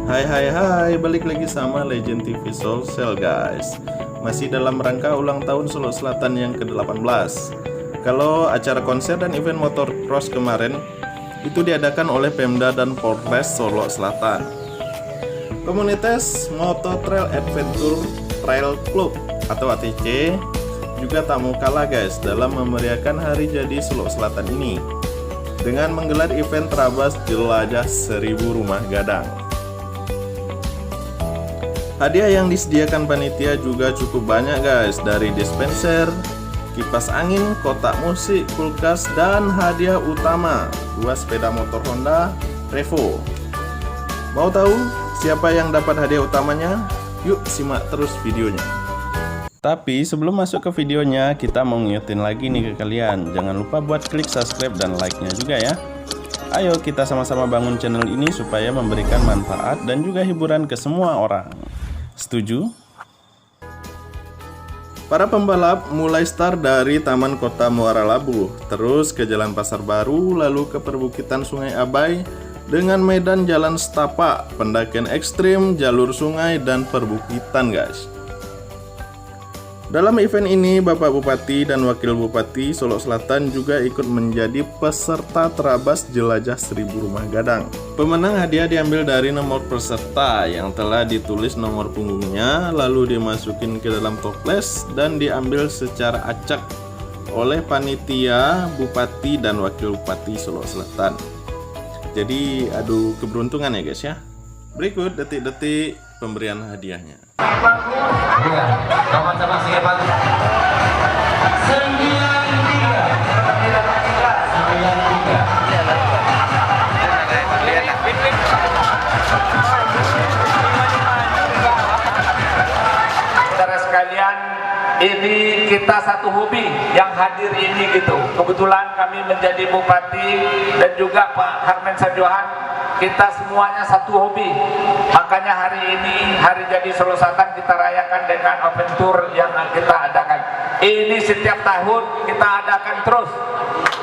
Hai, balik lagi sama Legend TV Sulsel guys. Masih dalam rangka ulang tahun Solo Selatan yang ke-18. Kalau acara konser dan event motocross kemarin itu diadakan oleh Pemda dan Polres Solo Selatan. Komunitas Moto Trail Adventure Trail Club atau ATC juga tak mau kalah guys dalam memeriahkan hari jadi Solo Selatan ini dengan menggelar event Trabas Jelajah 1000 Rumah Gadang. Hadiah yang disediakan panitia juga cukup banyak guys, dari dispenser, kipas angin, kotak musik, kulkas, dan hadiah utama 2 sepeda motor Honda Revo. Mau tahu siapa yang dapat hadiah utamanya? Yuk simak terus videonya. Tapi sebelum masuk ke videonya, kita mau ngingetin lagi nih ke kalian, jangan lupa buat klik subscribe dan like-nya juga ya. Ayo kita sama-sama bangun channel ini supaya memberikan manfaat dan juga hiburan ke semua orang. Setuju? Para pembalap mulai start dari Taman Kota Muara Labuh, terus ke Jalan Pasar Baru, lalu ke perbukitan Sungai Abai dengan medan jalan setapak, pendakian ekstrim, jalur sungai, dan perbukitan guys. Dalam event ini, Bapak Bupati dan Wakil Bupati Solo Selatan juga ikut menjadi peserta Trabas Jelajah 1000 Rumah Gadang. Pemenang hadiah diambil dari nomor peserta yang telah ditulis nomor punggungnya, lalu dimasukin ke dalam toples dan diambil secara acak oleh panitia, Bupati, dan Wakil Bupati Solo Selatan. Jadi adu keberuntungan ya guys ya. Berikut detik-detik pemberian hadiahnya. Iya, sama-sama siapa? 93. Saudara sekalian, ini kita satu hobi yang hadir ini gitu. Kebetulan kami menjadi bupati dan juga Pak Harmen Sajohan, kita semuanya satu hobi. Makanya hari ini, hari jadi Solo Selatan, kita rayakan dengan open tour yang kita adakan. Ini setiap tahun kita adakan terus.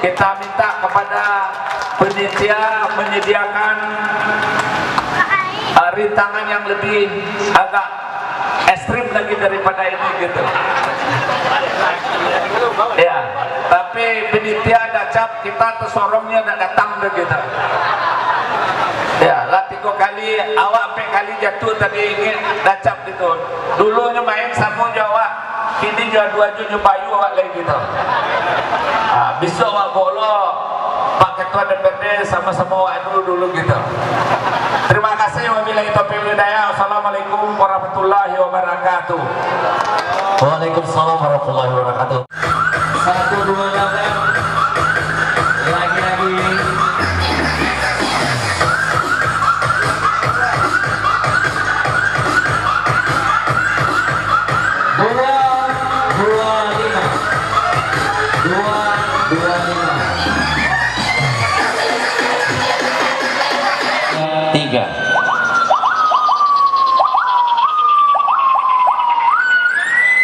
Kita minta kepada panitia menyediakan rintangan yang lebih agak ekstrim lagi daripada ini gitu. Ya, tapi panitia ada cap, kita tersorongnya ada datang begitu. Ya, latiko kali awak pe kali jatuh tadi ingin dacap gitu. Dulunya main samu Jawa, kini Jawa 2 Junyo Bayu awak lagi gitu. Besok awak bolo Pak Ketua DPRD sama-sama awak dulu gitu. Terima kasih, wabillahi taufiq wal hidayah. Assalamualaikum warahmatullahi wabarakatuh. Waalaikumsalam warahmatullahi wabarakatuh. 1, 2, 3. Lagi-lagi.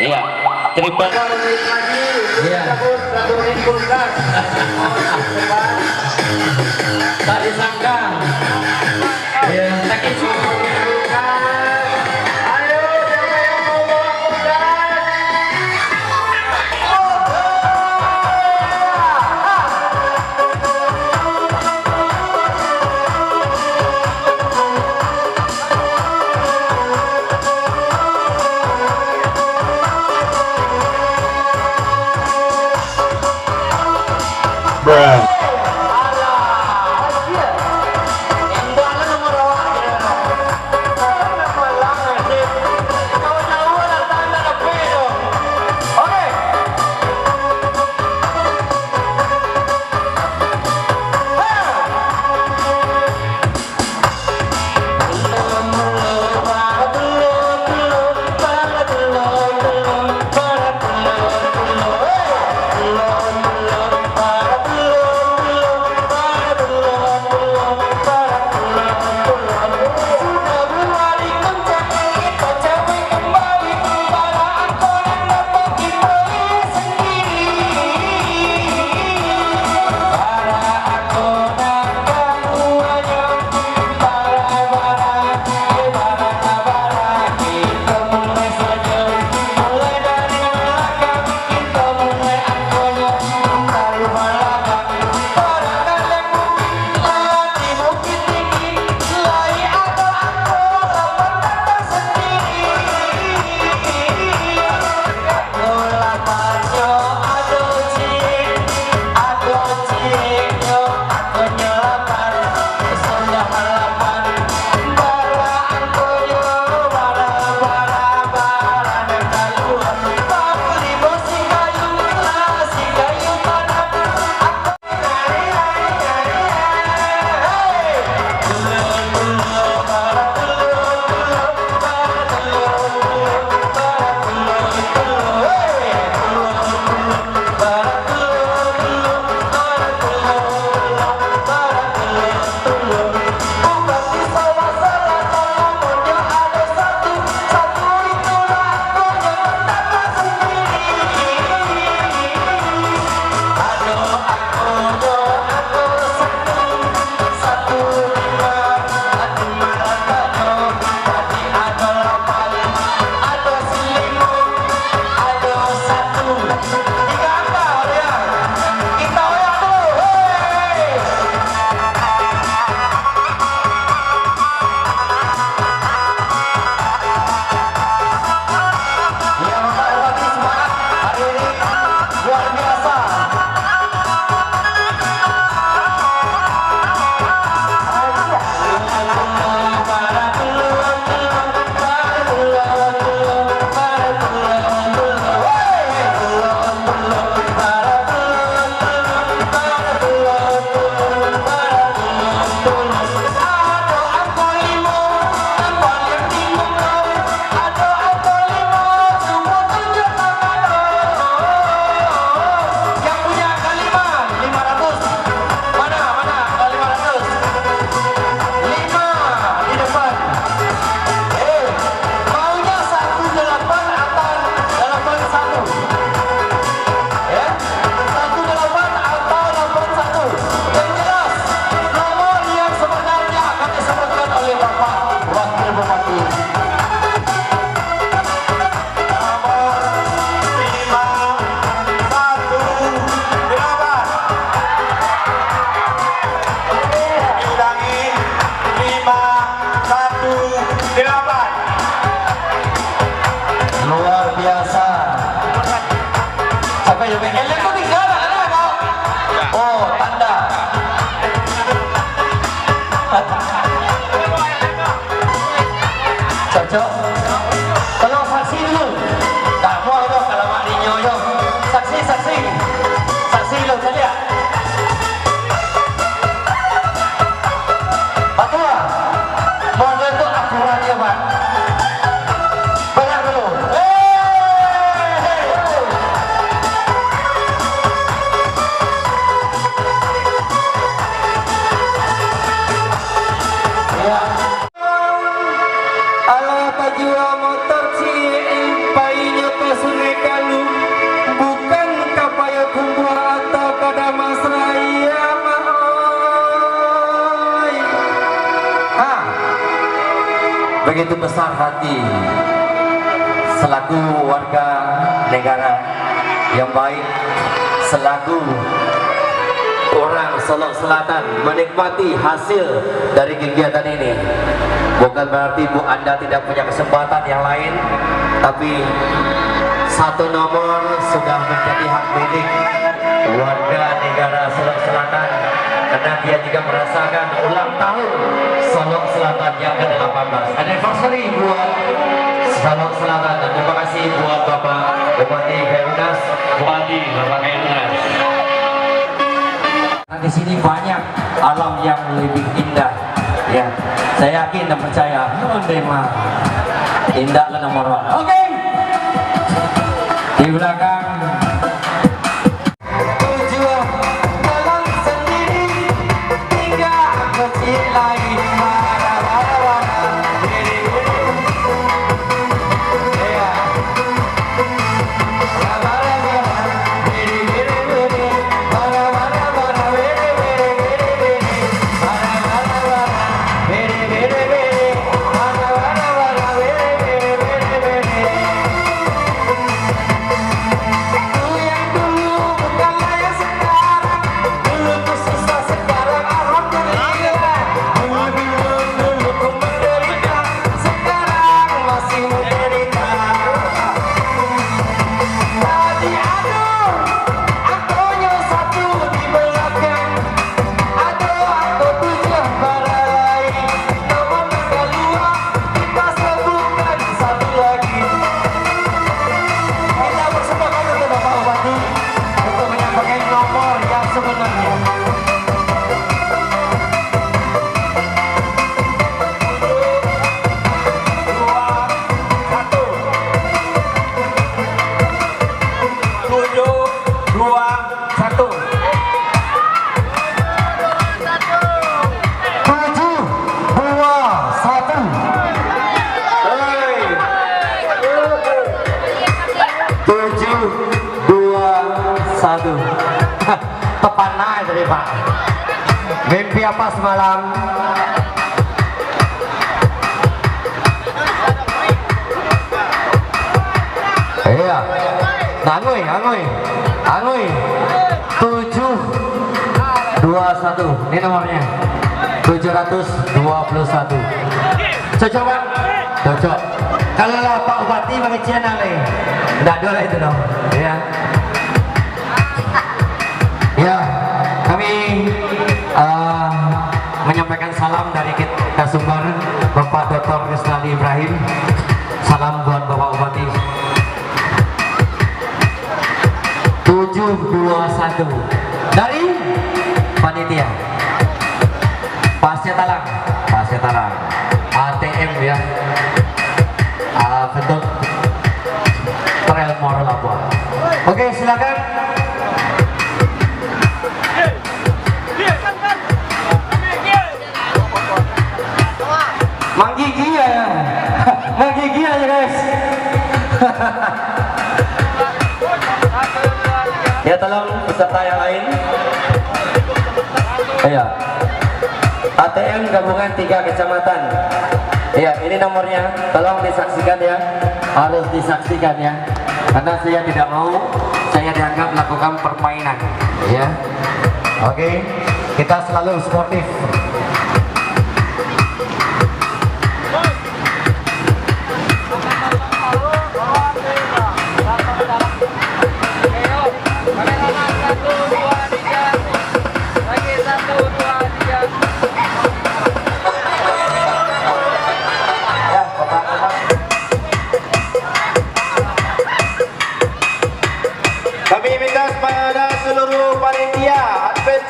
Iya, triple. Iya. Tak disangka. Iya, sakit cukup. Luar biasa. Sampai juga itu tinggal ada kok. Oh, tanda. Cocok. Tolong saksi dulu. Tak mau dong kalau mak dinyoyo. Saksi. Saksi dulu saja. Pak Tua, model itu akurat ya Pak. Benar dulu. Ya. Ala tajua motor si impainya pesunekalu bukan kapaya kumpul atau kada masraya maoi. Begitu besar hati selaku warga negara yang baik, selaku orang Solok Selatan menikmati hasil dari kegiatan ini. Bukan berarti Bu Anda tidak punya kesempatan yang lain, tapi satu nomor sudah menjadi hak milik warga negara Solok Selatan, karena dia juga merasakan ulang tahun Solok Selatan yang ke-18, anniversary buat Solok Selatan. Dan terima kasih buat Bapak Bupati Kairunas. Bupati Bapak Kairunas. Di sini banyak alam yang lebih indah, ya. Saya yakin dan percaya, Ondema indah lah nomor 1. Oke. Di belakang Tujuan jalan sendiri hingga masjid lain mana-mana. Ya. Tepanai tadi Pak. Mimpi apa semalam? Iya. Angui. 721. Ini nomornya. 721. Cocok Bang? Cocok. Kalau lah Pak Bupati pakai channel nih. Enggak dulu itu dong. Ya. Ya, kami menyampaikan salam dari kita Sumber, Bapak Dr. Krisnali Ibrahim. Salam buat Bapak Bupati. 721 dari panitia Pasca Talang ATM ya, bentuk Trail Moral Labuan. Oke, silakan. Menggigi aja guys. Ya, tolong peserta yang lain. Iya. ATM gabungan 3 kecamatan. Iya, ini nomornya. Tolong disaksikan ya. Harus disaksikan ya. Karena saya tidak mau saya dianggap melakukan permainan. Ya. Oke. Kita selalu sportif.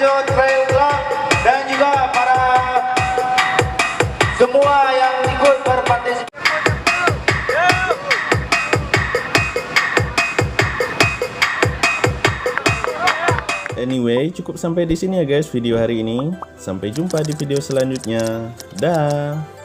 Harjo Trail Club dan juga para semua yang ikut berpartisipasi. Anyway, cukup sampai di sini ya guys video hari ini. Sampai jumpa di video selanjutnya. Dah.